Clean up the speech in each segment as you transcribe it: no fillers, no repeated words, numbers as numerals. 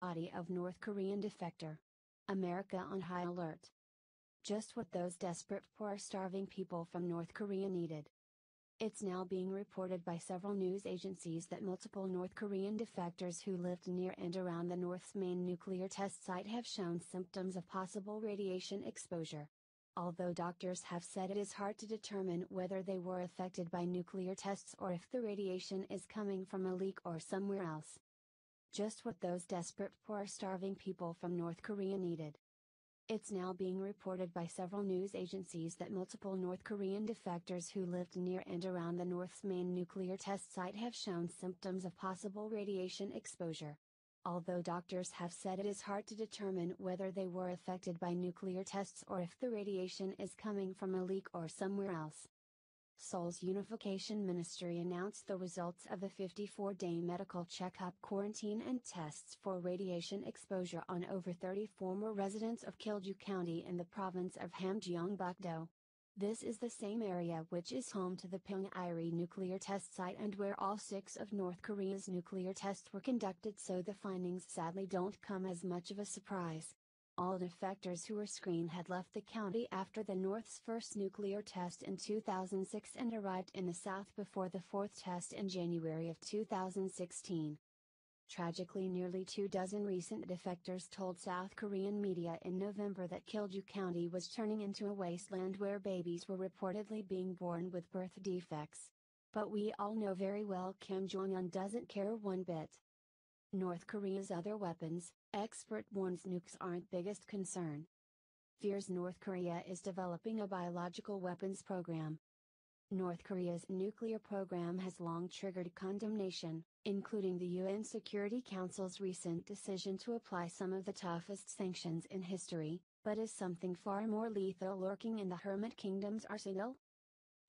body of North Korean defector. America on high alert. Just what those desperate poor starving people from North Korea needed. It's now being reported by several news agencies that multiple North Korean defectors who lived near and around the North's main nuclear test site have shown symptoms of possible radiation exposure. Although doctors have said it is hard to determine whether they were affected by nuclear tests or if the radiation is coming from a leak or somewhere else. Just what those desperate poor starving people from North Korea needed. It's now being reported by several news agencies that multiple North Korean defectors who lived near and around the North's main nuclear test site have shown symptoms of possible radiation exposure. Although doctors have said it is hard to determine whether they were affected by nuclear tests or if the radiation is coming from a leak or somewhere else. Seoul's Unification Ministry announced the results of the 54-day medical checkup, quarantine and tests for radiation exposure on over 30 former residents of Gyeongju County in the province of Hamgyong-Bukdo. This is the same area which is home to the Pyongyang nuclear test site and where all 6 of North Korea's nuclear tests were conducted, so the findings sadly don't come as much of a surprise. All defectors who were screened had left the county after the North's first nuclear test in 2006 and arrived in the South before the 4th test in January of 2016. Tragically, nearly 24 recent defectors told South Korean media in November that Gyeongju County was turning into a wasteland where babies were reportedly being born with birth defects. But we all know very well Kim Jong-un doesn't care one bit. North Korea's other weapons, expert warns nukes aren't biggest concern. Fears North Korea is developing a biological weapons program. North Korea's nuclear program has long triggered condemnation, including the UN Security Council's recent decision to apply some of the toughest sanctions in history, but is something far more lethal lurking in the Hermit Kingdom's arsenal?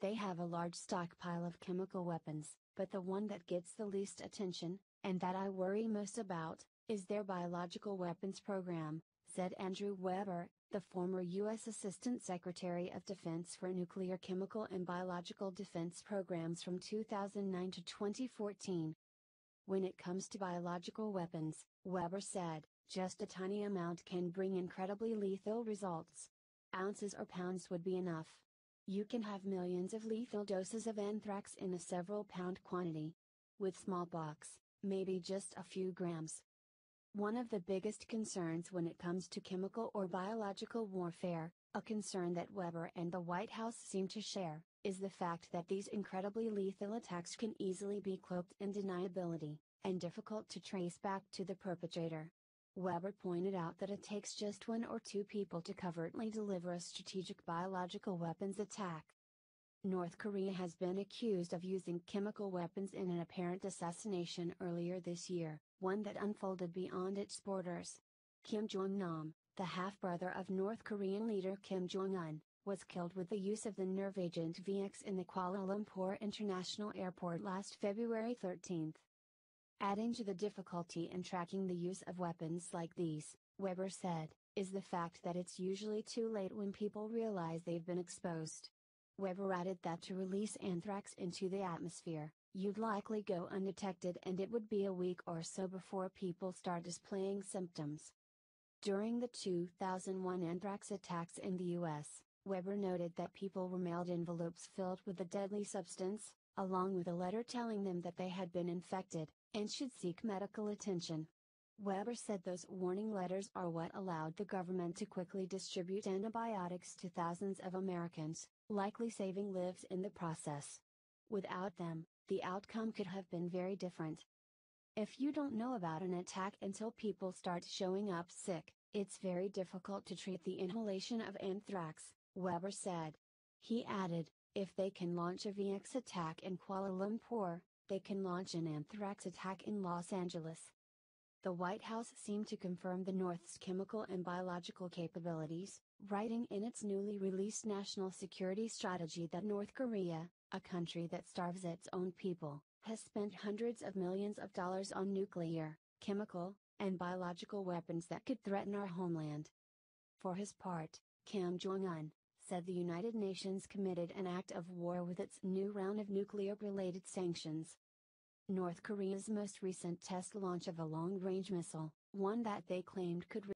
They have a large stockpile of chemical weapons, but the one that gets the least attention, and that I worry most about, is their biological weapons program, said Andrew Weber, the former U.S. Assistant Secretary of Defense for Nuclear, Chemical and Biological Defense Programs from 2009 to 2014. When it comes to biological weapons, Weber said, just a tiny amount can bring incredibly lethal results. Ounces or pounds would be enough. You can have millions of lethal doses of anthrax in a several-pound quantity. With smallpox, maybe just a few grams. One of the biggest concerns when it comes to chemical or biological warfare, a concern that Weber and the White House seem to share, is the fact that these incredibly lethal attacks can easily be cloaked in deniability, and difficult to trace back to the perpetrator. Weber pointed out that it takes just 1 or 2 people to covertly deliver a strategic biological weapons attack. North Korea has been accused of using chemical weapons in an apparent assassination earlier this year, one that unfolded beyond its borders. Kim Jong-nam, the half-brother of North Korean leader Kim Jong-un, was killed with the use of the nerve agent VX in the Kuala Lumpur International Airport last February 13. Adding to the difficulty in tracking the use of weapons like these, Weber said, is the fact that it's usually too late when people realize they've been exposed. Weber added that to release anthrax into the atmosphere, you'd likely go undetected and it would be a week or so before people start displaying symptoms. During the 2001 anthrax attacks in the U.S., Weber noted that people were mailed envelopes filled with the deadly substance, along with a letter telling them that they had been infected, and should seek medical attention. Weber said those warning letters are what allowed the government to quickly distribute antibiotics to thousands of Americans, likely saving lives in the process. Without them, the outcome could have been very different. If you don't know about an attack until people start showing up sick, it's very difficult to treat the inhalation of anthrax, Weber said. He added, if they can launch a VX attack in Kuala Lumpur, they can launch an anthrax attack in Los Angeles. The White House seemed to confirm the North's chemical and biological capabilities, writing in its newly released national security strategy that North Korea, a country that starves its own people, has spent hundreds of millions of dollars on nuclear, chemical, and biological weapons that could threaten our homeland. For his part, Kim Jong-un said the United Nations committed an act of war with its new round of nuclear-related sanctions. North Korea's most recent test launch of a long-range missile, one that they claimed could